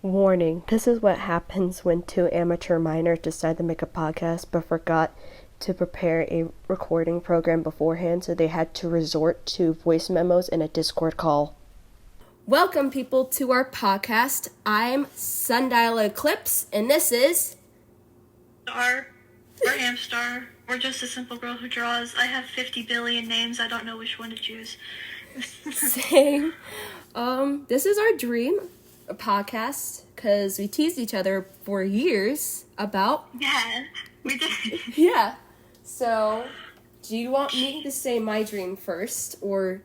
Warning, this is what happens when two amateur minors decide to make a podcast but forgot to prepare a recording program beforehand, so they had to resort to voice memos and a Discord call. Welcome, people, to our podcast. I'm Sundial Eclipse, and this is... Star, or Amstar, or just a simple girl who draws. I have 50 billion names. I don't know which one to choose. Same. This is our dream podcast, because we teased each other for years about... Yeah, we did. Yeah. So, do you want me to say my dream first, or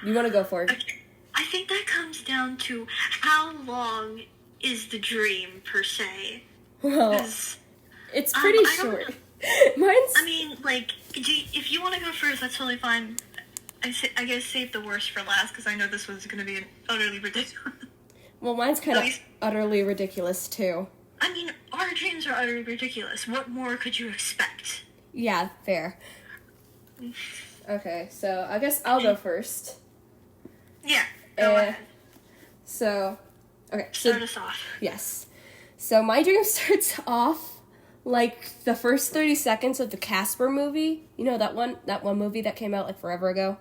you want to go for it? Okay. I think that comes down to how long is the dream, per se. Well, it's pretty short. Mine's... I mean, like, if you want to go first, that's totally fine. I guess save the worst for last, because I know this one's going to be utterly ridiculous. Well, mine's kind of utterly ridiculous, too. I mean, our dreams are utterly ridiculous. What more could you expect? Yeah, fair. Okay, so I guess I'll go first. Yeah, go ahead. So, okay. Start us off. Yes. So my dream starts off like the first 30 seconds of the Casper movie. You know that one movie that came out like forever ago?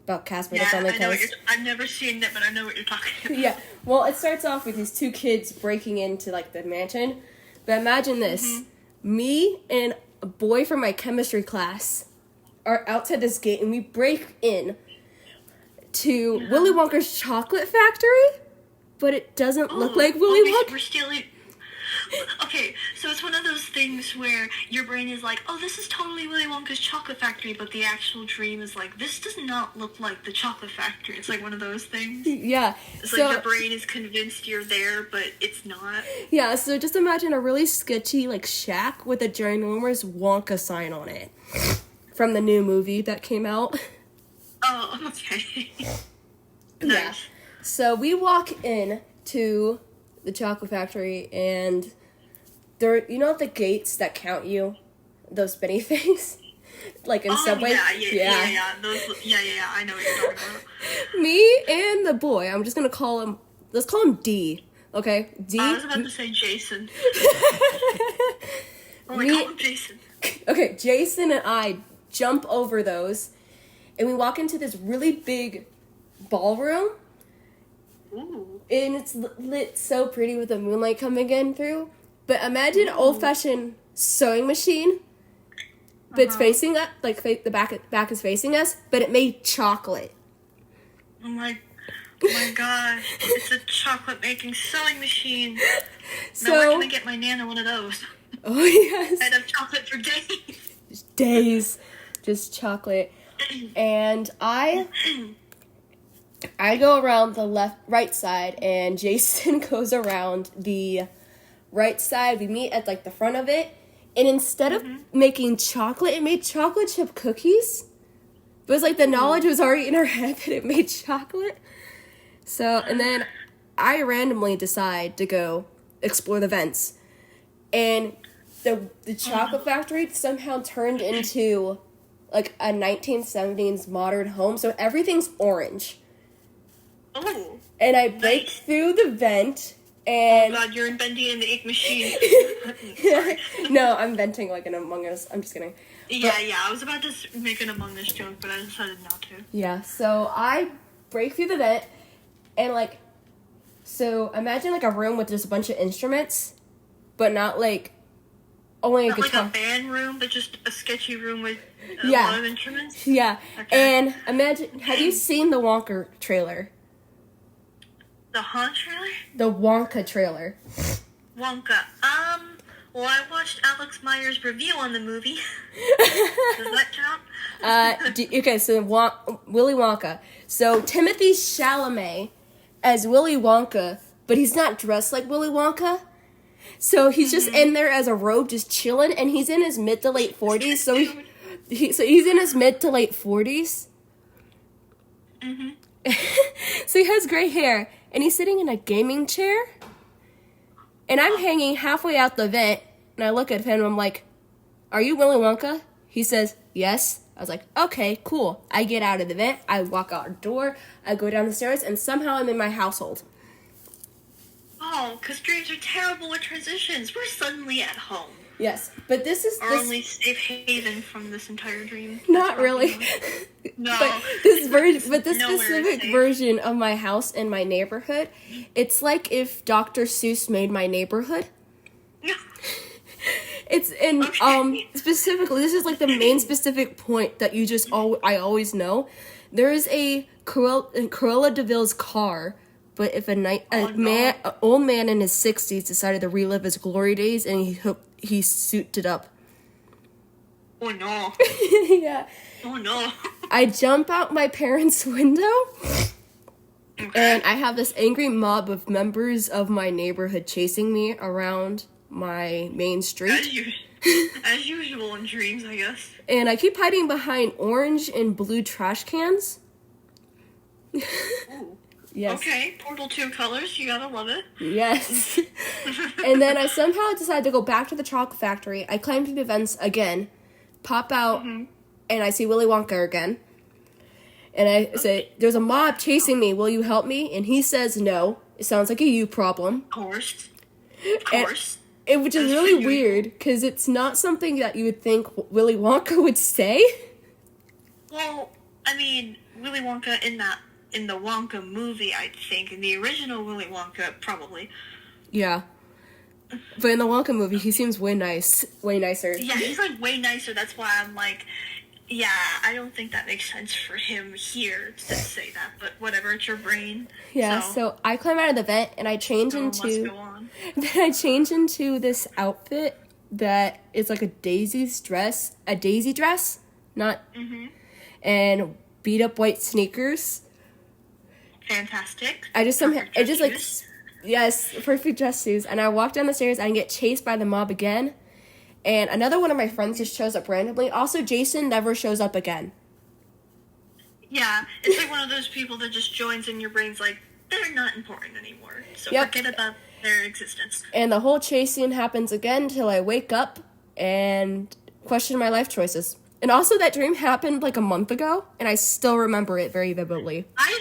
About Casper the Friendly Ghost. I've never seen it, but I know what you're talking about. Yeah. Well, it starts off with these two kids breaking into like the mansion. But imagine this. Mm-hmm. Me and a boy from my chemistry class are outside this gate, and we break in to Willy Wonka's chocolate factory, but it doesn't look like Willy Wonka. We're stealing... Okay, so it's one of those things where your brain is like, oh, this is totally Willy Wonka's chocolate factory, but the actual dream is like, this does not look like the chocolate factory. It's like one of those things. Yeah. It's like your brain is convinced you're there, but it's not. Yeah, so just imagine a really sketchy, like, shack with a ginormous Wonka sign on it. From the new movie that came out. Oh, okay. Nice. Yeah. So we walk in to the chocolate factory, and there, you know the gates that count you, those spinny things, like in Subway. Yeah. I know what you're talking about. Me and the boy, I'm just gonna call him. Let's call him D. Okay, D. I was about to say Jason. Call him Jason. Okay, Jason and I jump over those, and we walk into this really big ballroom. Ooh. And it's lit so pretty with the moonlight coming in through. But imagine an old-fashioned sewing machine, but it's facing up, like the back is facing us, but it made chocolate. Oh my gosh. It's a chocolate-making sewing machine. So, now where can I get my Nana one of those? Oh, yes. I'd have chocolate for days. Days. Just chocolate. And I go around the right side, and Jason goes around the right side. We meet at, like, the front of it, and instead of making chocolate, it made chocolate chip cookies. But it was like the knowledge was already in our head that it made chocolate. So, and then I randomly decide to go explore the vents. And the chocolate factory somehow turned into, like, a 1970s modern home, so everything's orange. Oh, and I break through the vent, and... Oh, God, you're inventing in the ink machine. No, I'm venting like an Among Us. I'm just kidding. Yeah, I was about to make an Among Us joke, but I decided not to. Yeah, so I break through the vent, and, like... So, imagine, like, a room with just a bunch of instruments, but not, like... Only a guitar. Like a band room, but just a sketchy room with a lot of instruments? Yeah, okay. And imagine... Have you seen the Wonka trailer? The trailer? The Wonka trailer. Wonka. Well, I watched Alex Meyer's review on the movie. Does that count? Okay, so Willy Wonka. So Timothée Chalamet as Willy Wonka, but he's not dressed like Willy Wonka. So he's just in there as a robe, just chilling, and he's in his mid to late 40s. So he's in his mid to late 40s. Mm-hmm. So he has gray hair, and he's sitting in a gaming chair. And I'm hanging halfway out the vent, and I look at him, and I'm like, "Are you Willy Wonka?" He says, "Yes." I was like, okay, cool. I get out of the vent, I walk out the door, I go down the stairs, and somehow I'm in my household. no, because dreams are terrible with transitions. We're suddenly at home. Yes, but this is... Our only safe haven from this entire dream. Not really. No. But this specific version of my house and my neighborhood, it's like if Dr. Seuss made my neighborhood. It's in specifically, this is like the main specific point that I always know. There is a Cruella de Vil's car, but if an old man in his 60s decided to relive his glory days, and he suited up. Oh no. Yeah. Oh no. I jump out my parents' window, and I have this angry mob of members of my neighborhood chasing me around my main street. As usual in dreams, I guess. And I keep hiding behind orange and blue trash cans. Ooh. Yes. Okay, Portal 2 colors, you gotta love it. Yes. And then I somehow decide to go back to the chocolate factory. I climb through the vents again, pop out, and I see Willy Wonka again. And I say, there's a mob chasing me, will you help me? And he says no. It sounds like a you problem. Of course. Which is really weird, because it's not something that you would think Willy Wonka would say. Well, I mean, Willy Wonka in the Wonka movie, I think. In the original Willy Wonka, probably. Yeah. But in the Wonka movie, he seems way nicer. Yeah, he's like way nicer. That's why I'm like, yeah, I don't think that makes sense for him here to say that. But whatever, it's your brain. Yeah. So I climb out of the vent and I change into. Must go on. Then I change into this outfit that is like a daisy dress, not, and beat up white sneakers. Fantastic. Yes, perfect dress shoes. And I walk down the stairs and get chased by the mob again. And another one of my friends just shows up randomly. Also, Jason never shows up again. Yeah, it's like one of those people that just joins in your brain's like, they're not important anymore. So forget about their existence. And the whole chase scene happens again till I wake up and question my life choices. And also that dream happened like a month ago, and I still remember it very vividly. I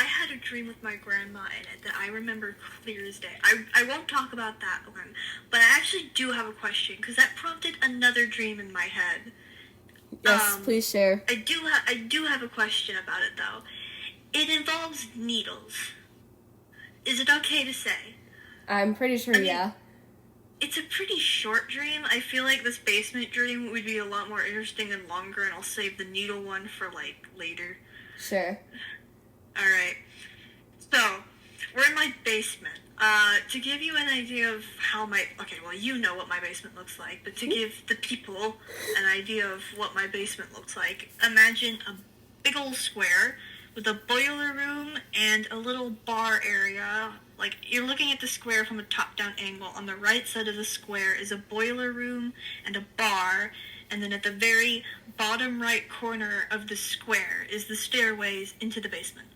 had a dream with my grandma in it that I remember clear as day. I won't talk about that one, but I actually do have a question, because that prompted another dream in my head. Yes, please share. I do have a question about it, though. It involves needles. Is it okay to say? I'm pretty sure, yeah. It's a pretty short dream. I feel like this basement dream would be a lot more interesting and longer, and I'll save the needle one for, like, later. Sure. Alright. So, we're in my basement. To give you an idea of how you know what my basement looks like, but to give the people an idea of what my basement looks like, imagine a big old square with a boiler room and a little bar area. Like, you're looking at the square from a top-down angle. On the right side of the square is a boiler room and a bar, and then at the very bottom right corner of the square is the stairways into the basement.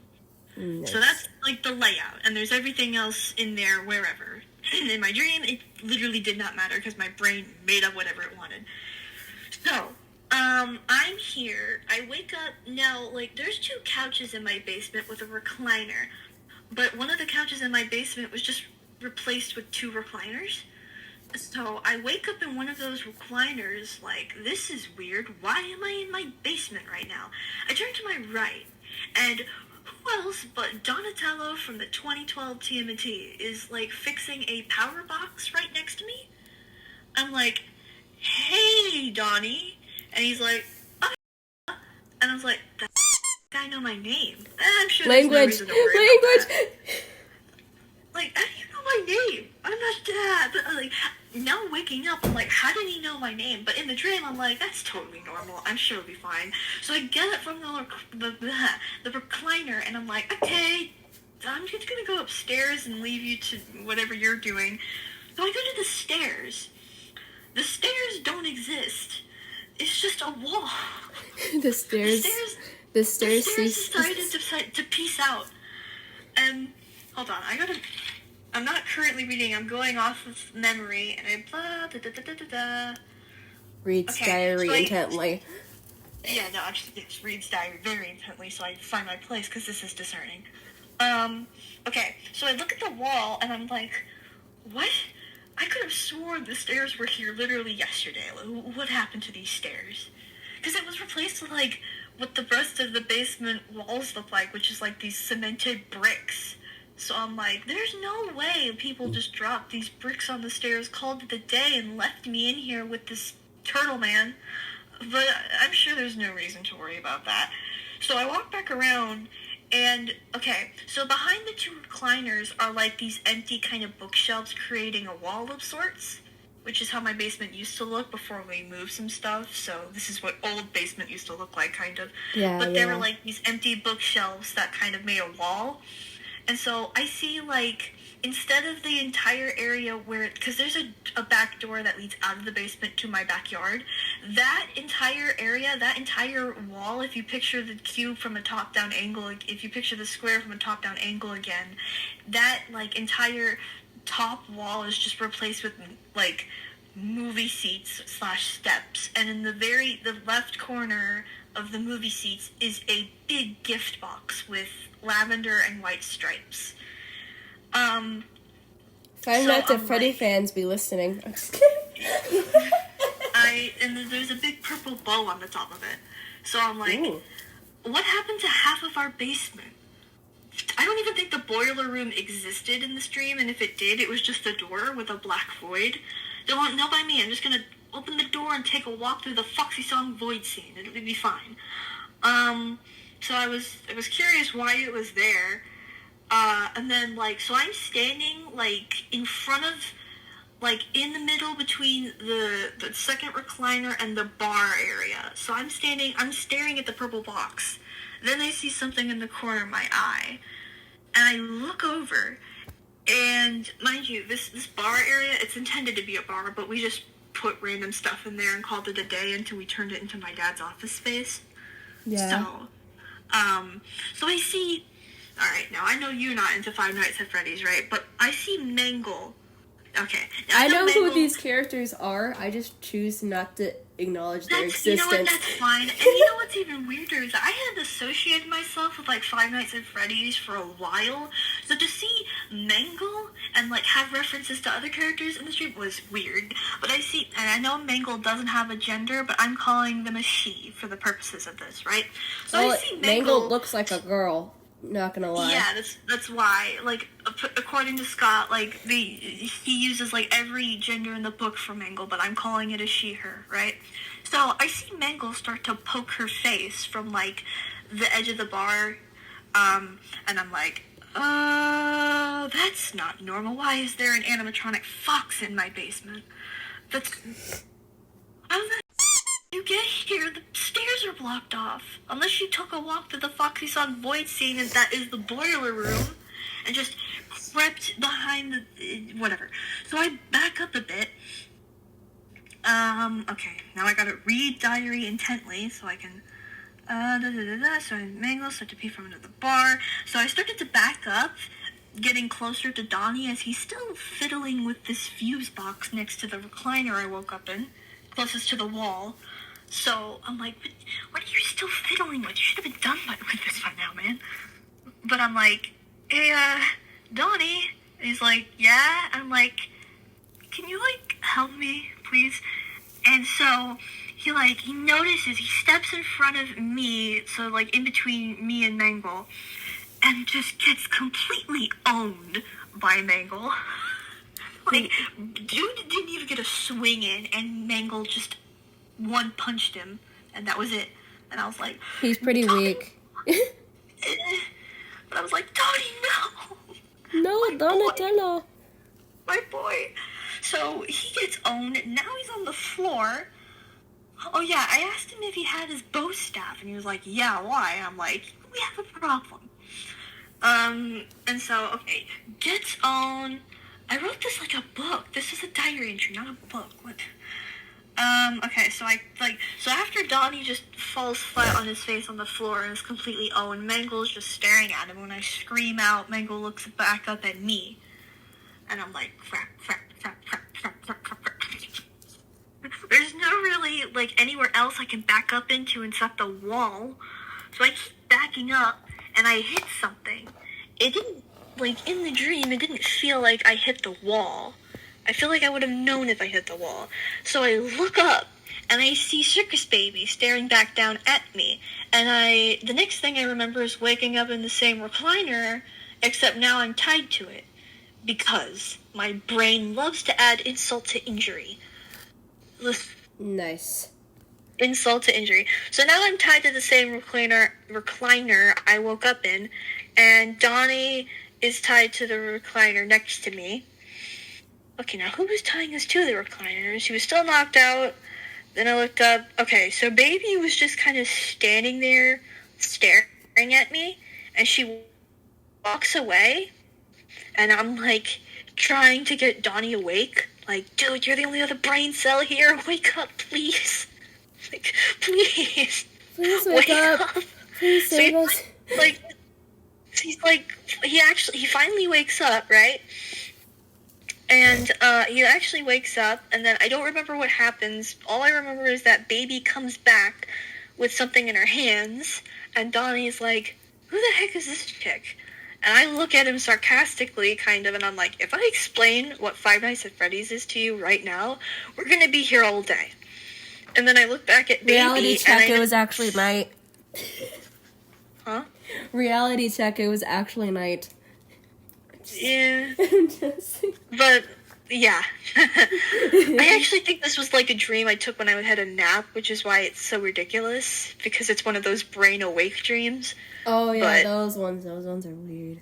Nice. So that's, like, the layout, and there's everything else in there wherever. In my dream, it literally did not matter because my brain made up whatever it wanted. So, I'm here. I wake up now, like, there's 2 couches in my basement with a recliner, but one of the couches in my basement was just replaced with 2 recliners. So I wake up in one of those recliners, like, this is weird. Why am I in my basement right now? I turn to my right, and who else but Donatello from the 2012 TMNT is, like, fixing a power box right next to me? I'm like, hey, Donnie. And he's like, oh, yeah. And I was like, that guy know my name. And I'm sure there's no reason to worry about that. Like, how do you know my name? I'm not dad. But, like, now waking up, I'm like, how did he know my name? But in the dream, I'm like, that's totally normal. I'm sure it'll be fine. So I get it from the recliner, and I'm like, okay, I'm just going to go upstairs and leave you to whatever you're doing. So I go to the stairs. The stairs don't exist. It's just a wall. The stairs decided to peace out. And, hold on, I'm not currently reading, I'm going off of memory, and Reads diary intently. Yeah, no, actually, it reads diary very intently, so I find my place, because this is discerning. Okay, so I look at the wall and I'm like, what? I could have sworn the stairs were here literally yesterday. What happened to these stairs? Because it was replaced with, like, what the rest of the basement walls look like, which is, like, these cemented bricks. So I'm like, there's no way people just dropped these bricks on the stairs, called it a day, and left me in here with this turtle man. But I'm sure there's no reason to worry about that. So I walk back around, and, okay, so behind the two recliners are, like, these empty kind of bookshelves creating a wall of sorts, which is how my basement used to look before we moved some stuff. So this is what old basement used to look like, kind of. Yeah, but there were, like, these empty bookshelves that kind of made a wall. And so I see, like, instead of the entire area where, because there's a back door that leads out of the basement to my backyard, that entire area, that entire wall, if you picture the cube from a top-down angle, if you picture the square from a top-down angle again, that, like, entire top wall is just replaced with, like, movie seats / steps. And in the left corner of the movie seats is a big gift box with lavender and white stripes. Five Nights at Freddy fans be listening. I'm just kidding. And there's a big purple bow on the top of it. So I'm like, Ooh. What happened to half of our basement? I don't even think the boiler room existed in the stream, and if it did, it was just a door with a black void. Don't know by me. I'm just gonna open the door and take a walk through the Foxy Song void scene. It'll be fine. So I was curious why it was there. And then, like, so I'm standing, like, in front of, like, in the middle between the second recliner and the bar area. So I'm staring at the purple box. Then I see something in the corner of my eye. And I look over, and mind you, this bar area, it's intended to be a bar, but we just put random stuff in there and called it a day until we turned it into my dad's office space. Yeah. So I see, alright, now I know you're not into Five Nights at Freddy's, right? But I see Mangle. Okay. Now I know Mangle, who these characters are. I just choose not to acknowledge their existence. You know what, that's fine. And you know what's even weirder is I had associated myself with, like, Five Nights at Freddy's for a while. So to see Mangle and, like, have references to other characters in the stream was weird. But I see, and I know Mangle doesn't have a gender, but I'm calling them a she for the purposes of this, right? So well, I see Mangle looks like a girl. Not gonna lie. Yeah, that's why. Like, according to Scott, like, he uses, like, every gender in the book for Mangle, but I'm calling it a she/her, right? So I see Mangle start to poke her face from, like, the edge of the bar, and I'm like, that's not normal. Why is there an animatronic fox in my basement? You get here, the stairs are blocked off. Unless you took a walk to the Foxy Song void scene, and that is the boiler room, and just crept behind the whatever. So I back up a bit. Okay, now I gotta read diary intently so I can. So I Mangle start to pee from under the bar. So I started to back up, getting closer to Donnie as he's still fiddling with this fuse box next to the recliner I woke up in, closest to the wall. So I'm like, what are you still fiddling with? You should have been done with this by now, man. But I'm like, hey, Donnie. And he's like, yeah? I'm like, can you, like, help me, please? And so he notices, he steps in front of me, so, like, in between me and Mangle, and just gets completely owned by Mangle. Like, dude didn't even get a swing in, and Mangle just one-punched him, and that was it. And I was like, he's pretty weak. But I was like, Donnie, no! No, Donatello! My boy. So he gets owned, now he's on the floor. Oh yeah, I asked him if he had his bow staff, and he was like, yeah, why? I'm like, we have a problem. And so, okay, gets owned. I wrote this like a book. This is a diary entry, not a book. What? Okay, so so after Donnie just falls flat on his face on the floor and is completely owned, Mangle's just staring at him. When I scream out, Mangle looks back up at me. And I'm like, crap. There's no really, like, anywhere else I can back up into except the wall. So I keep backing up, and I hit something. it didn't, like, in the dream, it didn't feel like I hit the wall. I feel like I would have known if I hit the wall. So I look up, and I see Circus Baby staring back down at me. And the next thing I remember is waking up in the same recliner, except now I'm tied to it. Because my brain loves to add insult to injury. Nice. Insult to injury. So now I'm tied to the same recliner I woke up in, and Donnie is tied to the recliner next to me. Okay, now who was tying us to the recliner? She was still knocked out. Then I looked up. Okay, so Baby was just kind of standing there, staring at me, and she walks away, and I'm, like, trying to get Donnie awake. Like, dude, you're the only other brain cell here. Wake up, please. Like, please. Please wake up. Please save us. Like, he's like, he finally wakes up, right? And he actually wakes up, and then I don't remember what happens. All I remember is that Baby comes back with something in her hands, and Donnie's like, who the heck is this chick? And I look at him sarcastically, kind of, and I'm like, if I explain what Five Nights at Freddy's is to you right now, we're gonna be here all day. And then I look back at Baby, Reality check, it was actually night. Huh? Reality check, it was actually night. Yeah. But, yeah. I actually think this was like a dream I took when I had a nap, which is why it's so ridiculous, because it's one of those brain awake dreams. Oh, yeah, those ones are weird.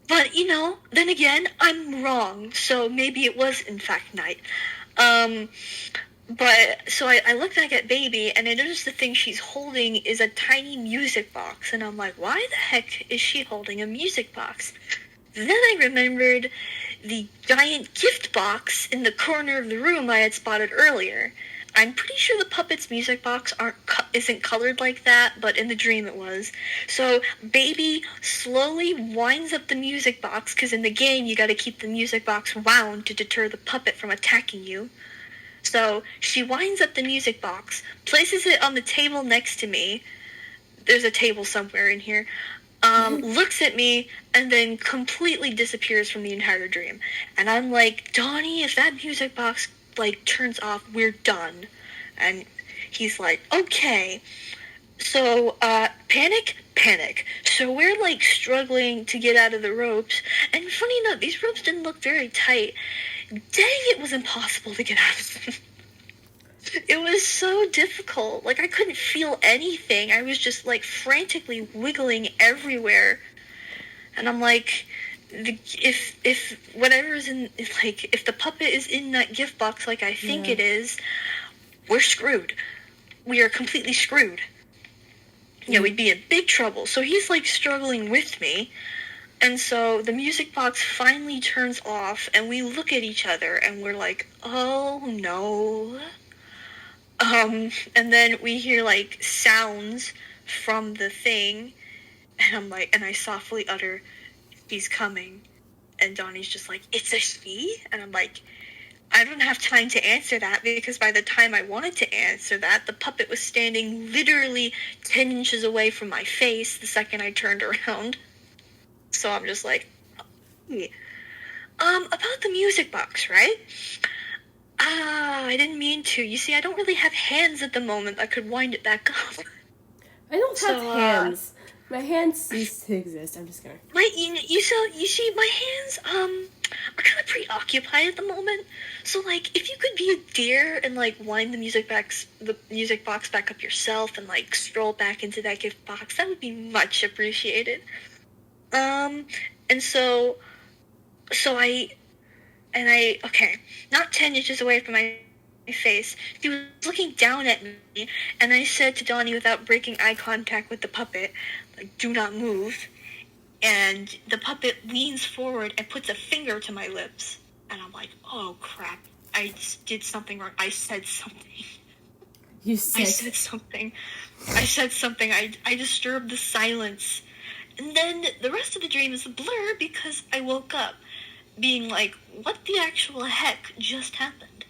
But, you know, then again, I'm wrong, so maybe it was, in fact, night. But, so I look back at Baby, and I notice the thing she's holding is a tiny music box, and I'm like, why the heck is she holding a music box? Then I remembered the giant gift box in the corner of the room I had spotted earlier. I'm pretty sure the puppet's music box isn't colored like that, but in the dream it was. So Baby slowly winds up the music box, because in the game you gotta keep the music box wound to deter the puppet from attacking you. So she winds up the music box, places it on the table next to me. There's a table somewhere in here. Looks at me, and then completely disappears from the entire dream. And I'm like, Donnie, if that music box, like, turns off, we're done. And he's like, okay. So, panic. So we're, like, struggling to get out of the ropes. And funny enough, these ropes didn't look very tight. Dang, it was impossible to get out of them. It was so difficult. Like, I couldn't feel anything. I was just, like, frantically wiggling everywhere. And I'm like, if whatever's in, if the puppet is in that gift box like I think it is, we're screwed. We are completely screwed. Yeah, we'd be in big trouble. So he's, like, struggling with me. And so the music box finally turns off, and we look at each other, and we're like, oh, no. And then we hear, like, sounds from the thing, and I'm like, and I softly utter, he's coming, and Donnie's just like, it's a she? And I'm like, I don't have time to answer that, because by the time I wanted to answer that, the puppet was standing literally 10 inches away from my face the second I turned around. So I'm just like, hey. About the music box, right? I didn't mean to. You see, I don't really have hands at the moment that could wind it back up. I don't have hands. My hands cease to exist. I'm just gonna. You see, my hands, are kind of preoccupied at the moment. So, like, if you could be a deer and, like, wind the music box back up yourself and, like, stroll back into that gift box, that would be much appreciated. And so I, okay, not 10 inches away from my face, she was looking down at me, and I said to Donnie without breaking eye contact with the puppet, like, do not move, and the puppet leans forward and puts a finger to my lips, and I'm like, oh crap, I did something wrong, I said something. I said something, I disturbed the silence. And then the rest of the dream is a blur because I woke up being like, what the actual heck just happened?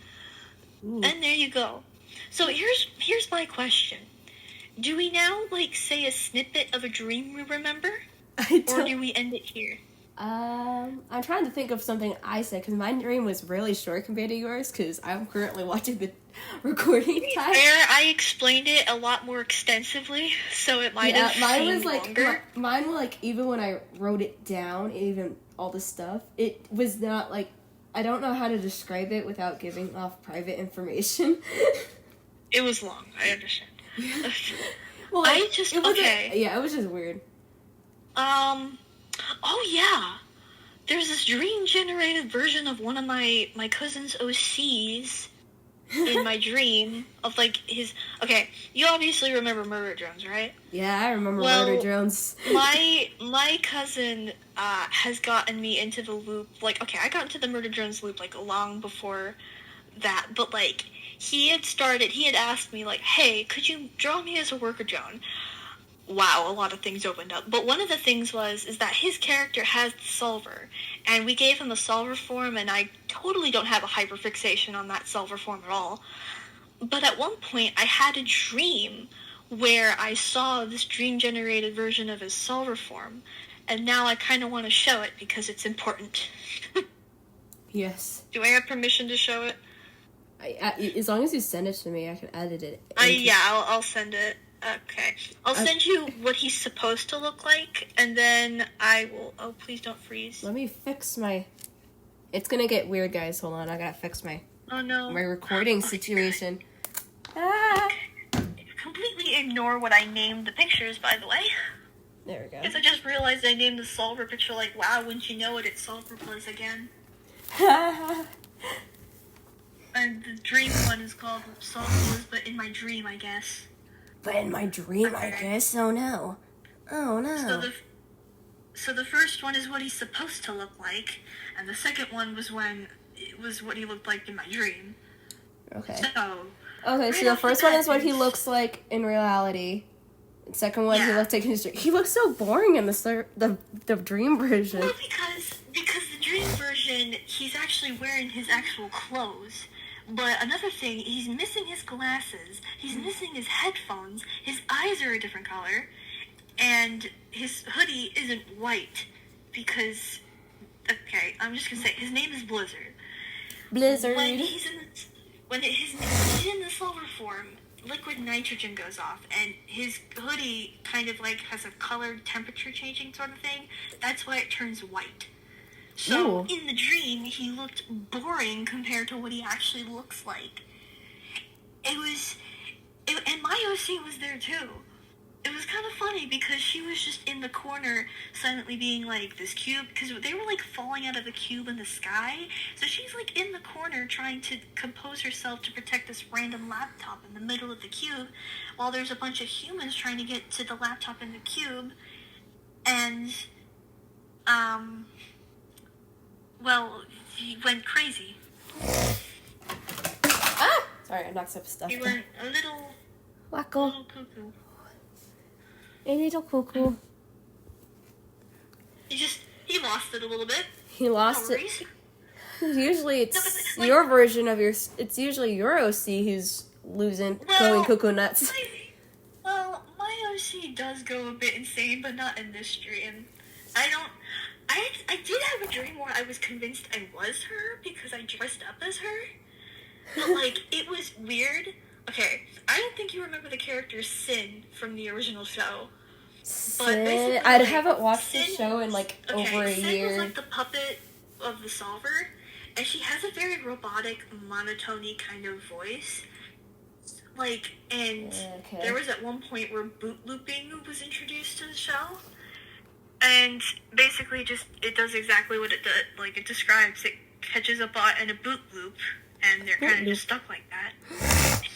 Ooh. And there you go. So here's my question. Do we now, like, say a snippet of a dream we remember? Or do we end it here? I'm trying to think of something I said, because my dream was really short compared to yours, because I'm currently watching the recording time. I explained it a lot more extensively, so it might have seemed longer. Mine was like, even when I wrote it down, even all the stuff, it was not like, I don't know how to describe it without giving off private information. It was long, I understand. Yeah. Well, it was just weird. Oh yeah. There's this dream-generated version of one of my cousin's OCs in my dream of, like, his... Okay, you obviously remember Murder Jones, right? Yeah, I remember Murder Jones. my cousin has gotten me into the loop. Like, okay, I got into the Murder Jones loop, like, long before that. But, like, he had asked me, like, hey, could you draw me as a worker drone? Wow, a lot of things opened up. But one of the things is that his character has the solver, and we gave him a solver form, and I totally don't have a hyperfixation on that solver form at all. But at one point, I had a dream where I saw this dream-generated version of his solver form, and now I kind of want to show it because it's important. Yes. Do I have permission to show it? As long as you send it to me, I can edit it. I'll send it. Okay. I'll send you what he's supposed to look like, and then I will... Oh, please don't freeze. Let me fix my... It's gonna get weird, guys. Hold on, I gotta fix my... Oh, no. My recording situation. Ah! Completely ignore what I named the pictures, by the way. There we go. Because I just realized I named the solver picture like, wow, wouldn't you know it, it's Solver Buzz again. And the dream one is called Solver Buzz, but in my dream, I guess. But in my dream, I guess. Oh no. Oh no. So the first one is what he's supposed to look like, and the second one was what he looked like in my dream. Okay. So the first one is what he looks like in reality. The second one, he looks like in his dream. He looks so boring in the dream version. Well, because the dream version, he's actually wearing his actual clothes. But another thing, he's missing his glasses, he's missing his headphones, his eyes are a different color, and his hoodie isn't white, because, okay, I'm just gonna say, his name is Blizzard. Blizzard. When he's in the silver form, liquid nitrogen goes off, and his hoodie kind of like has a colored temperature changing sort of thing. That's why it turns white. So, in the dream, he looked boring compared to what he actually looks like. And my OC was there too. It was kind of funny because she was just in the corner silently being like, this cube, because they were like falling out of the cube in the sky. So she's like in the corner trying to compose herself to protect this random laptop in the middle of the cube, while there's a bunch of humans trying to get to the laptop in the cube. And, well, he went crazy. Ah! Sorry, I knocked some stuff. He went a little cuckoo. A little cuckoo. He lost it a little bit. He lost it. Usually it's your version of it's usually your OC who's going cuckoo nuts. My OC does go a bit insane, but not in this dream. I did have a dream where I was convinced I was her because I dressed up as her. But, like, it was weird. Okay, I don't think you remember the character Sin from the original show. Sin? I haven't watched the show in, like, over a year. Sin was, like, the puppet of the solver, and she has a very robotic, monotone kind of voice. Like, and there was at one point where boot looping was introduced to the show. And basically it does exactly what it does. Like, it describes, it catches a bot in a boot loop, and they're kind of just stuck like that.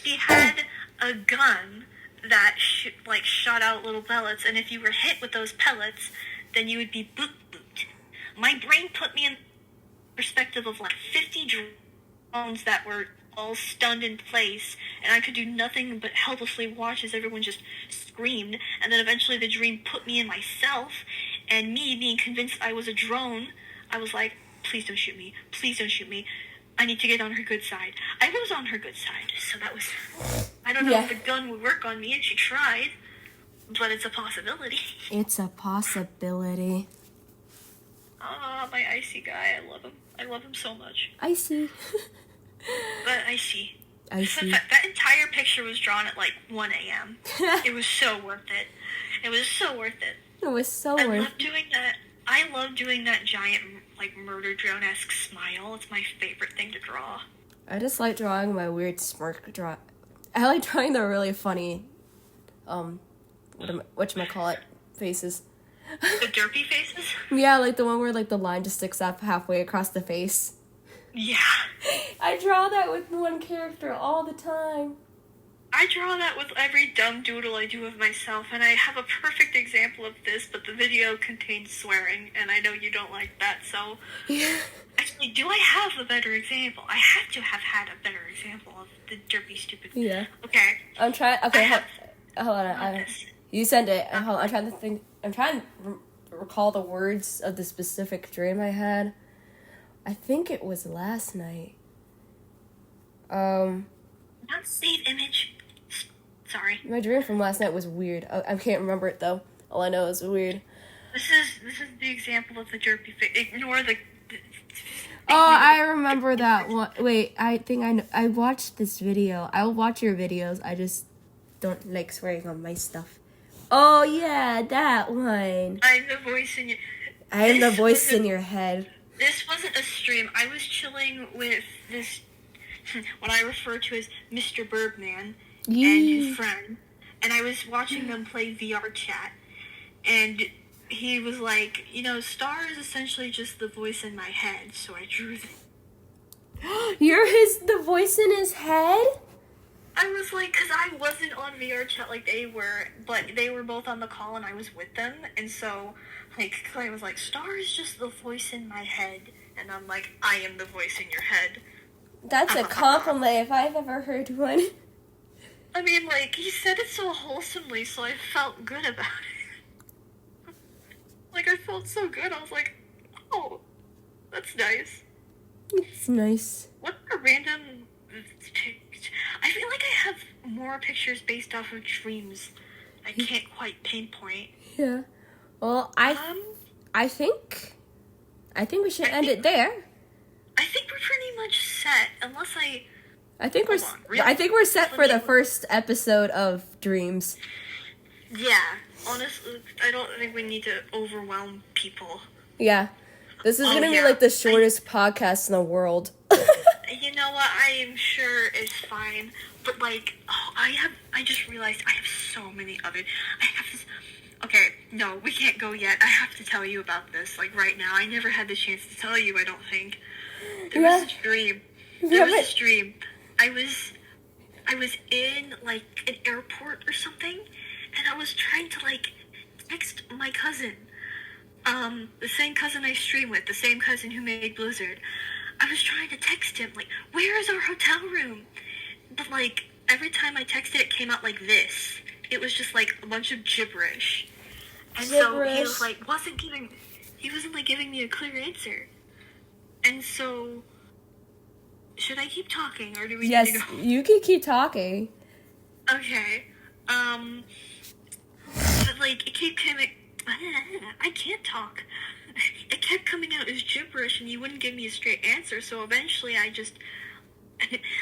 She had a gun that shot out little pellets, and if you were hit with those pellets, then you would be boot looped. My brain put me in perspective of like 50 drones that were all stunned in place, and I could do nothing but helplessly watch as everyone just screamed, and then eventually the dream put me in myself, and me being convinced I was a drone, I was like, please don't shoot me, please don't shoot me, I need to get on her good side. I was on her good side, so that was, I don't know if the gun would work on me, and she tried, but it's a possibility. It's a possibility. My Icy guy. I love him. I love him so much. Icy. But Icy. Icy. That entire picture was drawn at like 1 a.m. It was so worth it. It was so worth it. It was so I worth love doing that. I love doing that giant, like, murder drone-esque smile. It's my favorite thing to draw. I just like drawing my weird smirk draw. I like drawing the really funny, whatchamacallit, faces. The derpy faces? Yeah, like the one where, like, the line just sticks up halfway across the face. Yeah. I draw that with one character all the time. I draw that with every dumb doodle I do of myself, and I have a perfect example of this, but the video contains swearing, and I know you don't like that, so... Yeah. Actually, do I have a better example? I have to have had a better example of the derpy, stupid... Yeah. Okay. I'm trying... Okay, hold on. This. You send it. Hold on, I'm trying to think... I'm trying to recall the words of the specific dream I had. I think it was last night. Not save image. Sorry. My dream from last night was weird. I can't remember it, though. All I know is weird. This is the example of the derpy face. Ignore the Oh, I remember that one. Wait, I think I know. I watched this video. I will watch your videos. I just don't like swearing on my stuff. Oh, yeah, that one. I'm the voice in your... I am the voice in your head. This wasn't a stream. I was chilling with this, what I refer to as Mr. Birdman and his friend. And I was watching them play VR chat. And he was like, Star is essentially just the voice in my head. So I drew them. You're the voice in his head? I was like, because I wasn't on VR chat like they were, but they were both on the call and I was with them, and so, like, Clay was like, Star is just the voice in my head, and I'm like, I am the voice in your head. That's a compliment if I've ever heard one. I mean, like, he said it so wholesomely, so I felt good about it. Like, I felt so good, I was like, oh, that's nice. It's nice. What a random... I feel like I have more pictures based off of dreams. I can't quite pinpoint. Yeah. Well, I think we should end it there. I think we're pretty much set, unless I think we're set for the first episode of Dreams. Yeah, honestly, I don't think we need to overwhelm people. Yeah. This is gonna be like the shortest podcast in the world. You know what? I am sure it's fine. But like, I just realized I have so many other. I have this. Okay, no, we can't go yet. I have to tell you about this, like right now. I never had the chance to tell you. I don't think. There was a dream. I was in like an airport or something, and I was trying to like text my cousin. The same cousin I stream with, the same cousin who made Blizzard. I was trying to text him, like, where is our hotel room? But, like, every time I texted, it came out like this. It was just, like, a bunch of gibberish. And so he was, like, he wasn't, like, giving me a clear answer. And so, should I keep talking, or do we need to go? Yes, you can keep talking. Okay. But, like, it kept coming... I can't talk. It kept coming out as gibberish, and you wouldn't give me a straight answer, so eventually I just...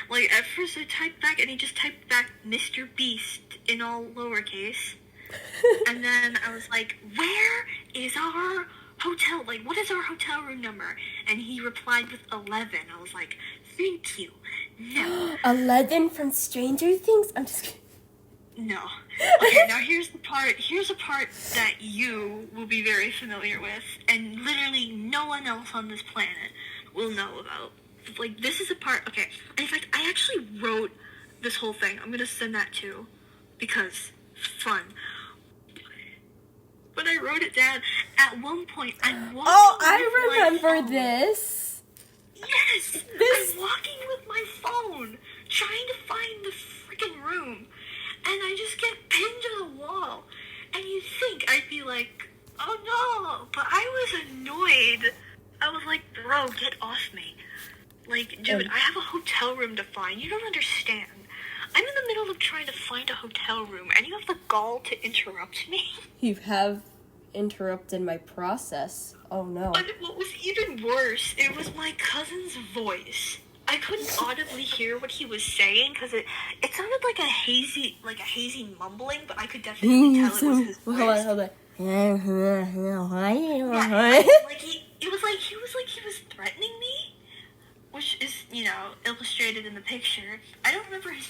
Like, at first I typed back, and he just typed back Mr. Beast in all lowercase. And then I was like, where is our hotel? Like, what is our hotel room number? And he replied with 11. I was like, thank you. No. 11 from Stranger Things? I'm just kidding. No. Okay, now here's a part that you will be very familiar with, and literally no one else on this planet will know about. Like, this is a part, okay, in fact, I actually wrote this whole thing. I'm gonna send that too, because fun. When I wrote it down, at one point, I'm walking I remember this. Yes! I'm walking with my phone, trying to find the freaking room. And I just get pinned to the wall. And you'd think I'd be like, oh no. But I was annoyed. I was like, bro, get off me. Like, dude, I have a hotel room to find. You don't understand. I'm in the middle of trying to find a hotel room, and you have the gall to interrupt me. You have interrupted my process. Oh no. And what was even worse, it was my cousin's voice. I couldn't audibly hear what he was saying because it sounded like a hazy mumbling, but I could definitely tell it was his voice. Hold on. Yeah, he was threatening me, which is, illustrated in the picture. I don't remember his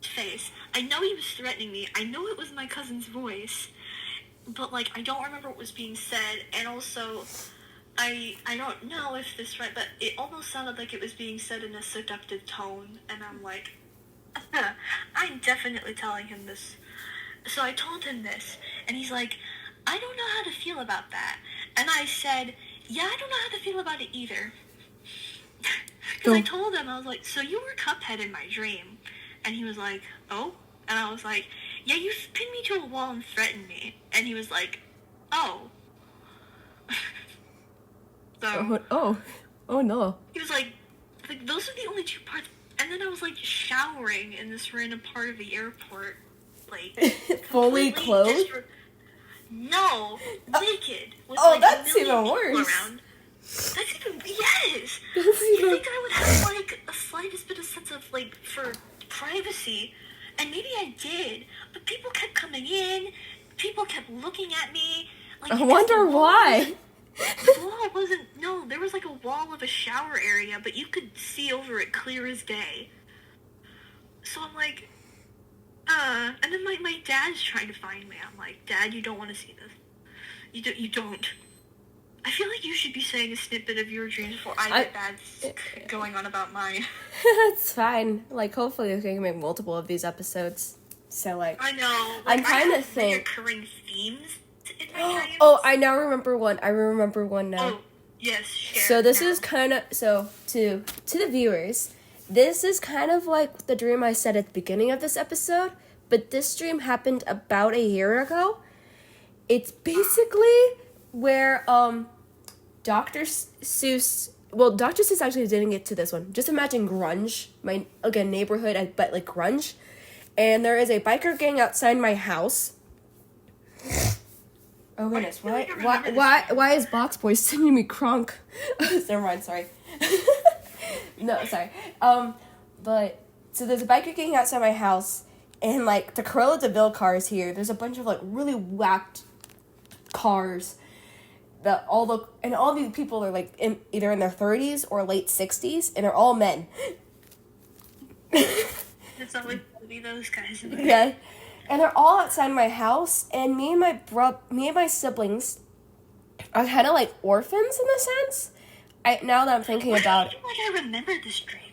face. I know he was threatening me. I know it was my cousin's voice, but I don't remember what was being said, and also I don't know if this is right, but it almost sounded like it was being said in a seductive tone, and I'm like, I'm definitely telling him this. So I told him this, and he's like, I don't know how to feel about that. And I said, yeah, I don't know how to feel about it either. Because I told him, I was like, so you were Cuphead in my dream. And he was like, oh? And I was like, yeah, you pinned me to a wall and threatened me. And he was like, oh. So, oh no. he was like, those are the only two parts. And then I was showering in this random part of the airport, fully clothed? No, naked. With, that's even worse. Around. That's even, yes! You think I would have, a slightest bit of sense of, for privacy? And maybe I did, but people kept coming in, people kept looking at me. I wonder why. The wall there was a wall of a shower area, but you could see over it clear as day. So I'm like, and then my dad's trying to find me. I'm like, Dad, you don't want to see this. You don't. I feel like you should be saying a snippet of your dreams before I get bad going on about mine. That's fine. Hopefully we can make multiple of these episodes. So, I know. I'm trying to think. Recurring themes in my dreams. Oh, I now remember one. I remember one now. Oh, yes, share. So this is kind of, to the viewers, this is kind of like the dream I said at the beginning of this episode, but this dream happened about a year ago. It's basically where, Dr. Seuss actually didn't get to this one. Just imagine grunge, neighborhood, but grunge. And there is a biker gang outside my house. Oh goodness, why is Box Boy sending me crunk? Never mind, sorry. No, sorry. But, so there's a biker gang outside my house, and the Corolla DeVille car is here. There's a bunch of really whacked cars that all these people are either in their 30s or late 60s, and they're all men. It's always gonna be those guys. Yeah, and they're all outside my house, and me and my siblings are kind of like orphans in a sense. Now that I'm thinking about it, I feel like I remember this dream.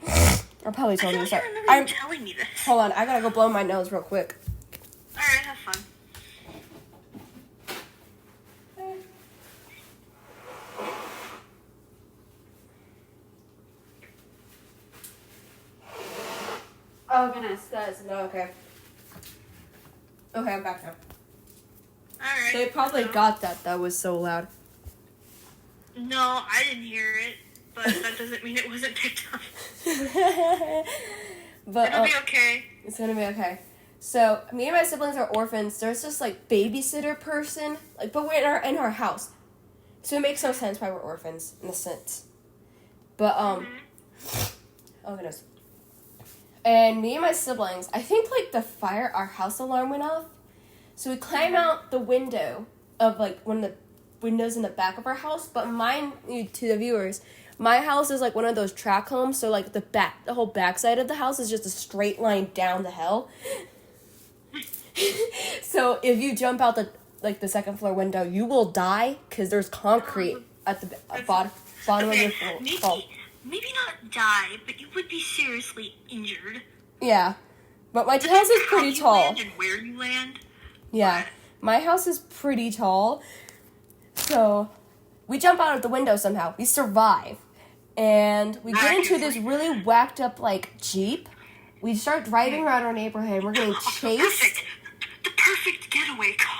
I probably told you. I remember you telling me this. Hold on, I gotta go blow my nose real quick. All right, have fun. Oh goodness, okay. Okay, I'm back now. Alright. They probably got that was so loud. No, I didn't hear it, but that doesn't mean it wasn't picked up. But it'll be okay. It's gonna be okay. So, me and my siblings are orphans. There's this, babysitter person, but we're in our house. So it makes no sense why we're orphans, in a sense. But, oh goodness. And me and my siblings, I think, our house alarm went off. So we climb out the window of, one of the windows in the back of our house. But mine, to the viewers, my house is, one of those tract homes. So, the whole backside of the house is just a straight line down the hill. So if you jump out the second floor window, you will die because there's concrete at the bottom of your floor. Maybe not die, but you would be seriously injured. Yeah. But my house is pretty tall. Land and where you land. Yeah. My house is pretty tall. So, we jump out of the window somehow. We survive. And we get into this really whacked up, Jeep. We start driving around our neighborhood. We're getting chased. The perfect getaway car.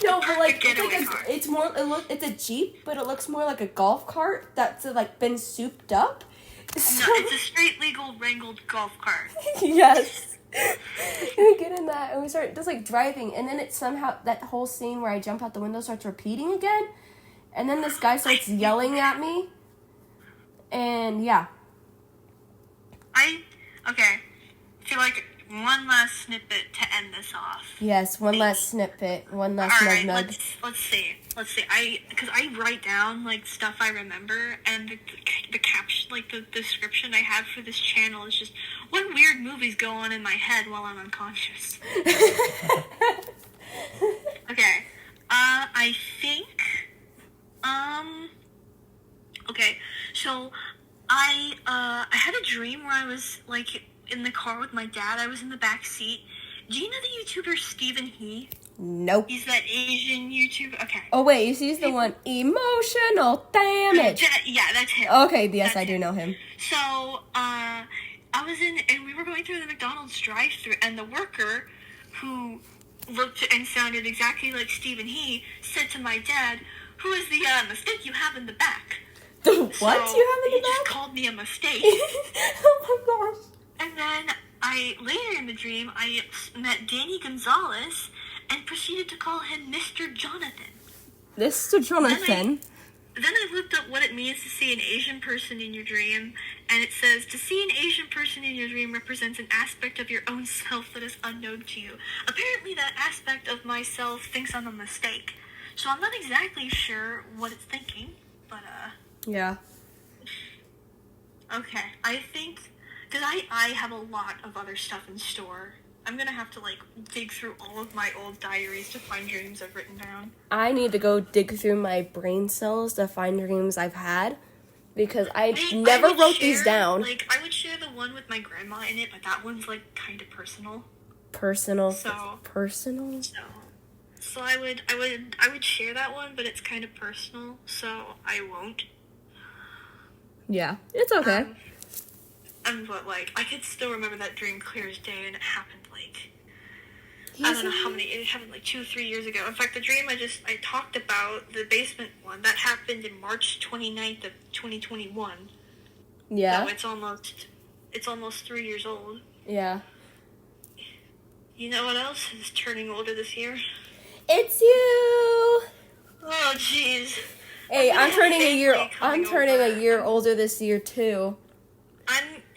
No, but it's a Jeep, but it looks more like a golf cart that's been souped up. No, it's a straight legal wrangled golf cart. Yes. we get in that, and we start just, like, driving, and then it somehow, that whole scene where I jump out the window starts repeating again, and then this guy starts yelling at me, and, yeah. Okay, I feel like one last snippet to end this off. Yes, one last snippet, one last Alright, nug. let's see. Because I write down, like, stuff I remember, and the caption, like, the description I have for this channel is just, what weird movies go on in my head while I'm unconscious? Okay, I think, okay, so, I had a dream where I was, like, in the car with my dad. I was in the back seat. Do you know the YouTuber Stephen He? Nope. He's that Asian YouTuber. Okay. Oh, wait, he's the one, emotional damage. Yeah, that's him. Okay, yes, That's I do him. know him. So, I was and we were going through the McDonald's drive-thru, and the worker, who looked and sounded exactly like Stephen He, said to my dad, "Who is the mistake you have in the back?" What you have in the He just back? called me a mistake. Oh my gosh. And then later in the dream, I met Danny Gonzalez and proceeded to call him Mr. Jonathan. Mr. Jonathan. Then I looked up what it means to see an Asian person in your dream, and it says, to see an Asian person in your dream represents an aspect of your own self that is unknown to you. Apparently that aspect of myself thinks I'm a mistake. So I'm not exactly sure what it's thinking, but, Yeah. okay, I think, because I have a lot of other stuff in store. I'm gonna have to, like, dig through all of my old diaries to find dreams I've written down. I need to go dig through my brain cells to find dreams I've had, because I never wrote these down. Like, I would share the one with my grandma in it, but that one's, like, kind of personal. Personal. So I would share that one, but it's kind of personal, so I won't. Yeah, it's okay. But, like, I could still remember that dream clear as day, and it happened, like, I don't know how many, it happened, like, 2 or 3 years ago. In fact, the dream I talked about, the basement one, that happened in March 29th of 2021. Yeah. So it's almost 3 years old. Yeah. You know what else is turning older this year? It's you! Oh, jeez. Hey, I'm turning a year older this year, too.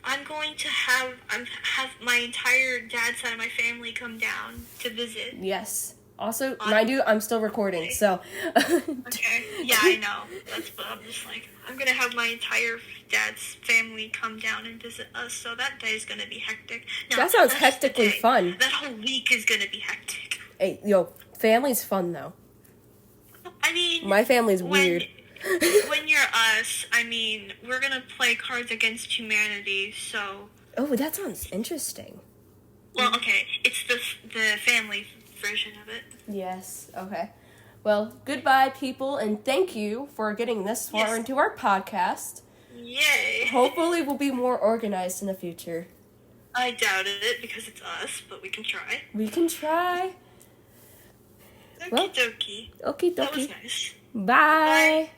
I'm going to have my entire dad's side of my family come down to visit. Yes. Also, mind you, I'm still recording, so. Okay. Yeah, I know. That's what I'm just like. I'm gonna have my entire dad's family come down and visit us, so that day is gonna be hectic. No, that sounds hectically fun. That whole week is gonna be hectic. Hey, yo, family's fun, though. I mean, my family's weird. When you're us, I mean, we're gonna play Cards Against Humanity, so... Oh, that sounds interesting. Well, okay, it's the family version of it. Yes, okay. Well, goodbye, people, and thank you for getting this far into our podcast. Yay! Hopefully we'll be more organized in the future. I doubted it, because it's us, but we can try. We can try. Okie dokie. Okie dokie. That was nice. Bye. Bye.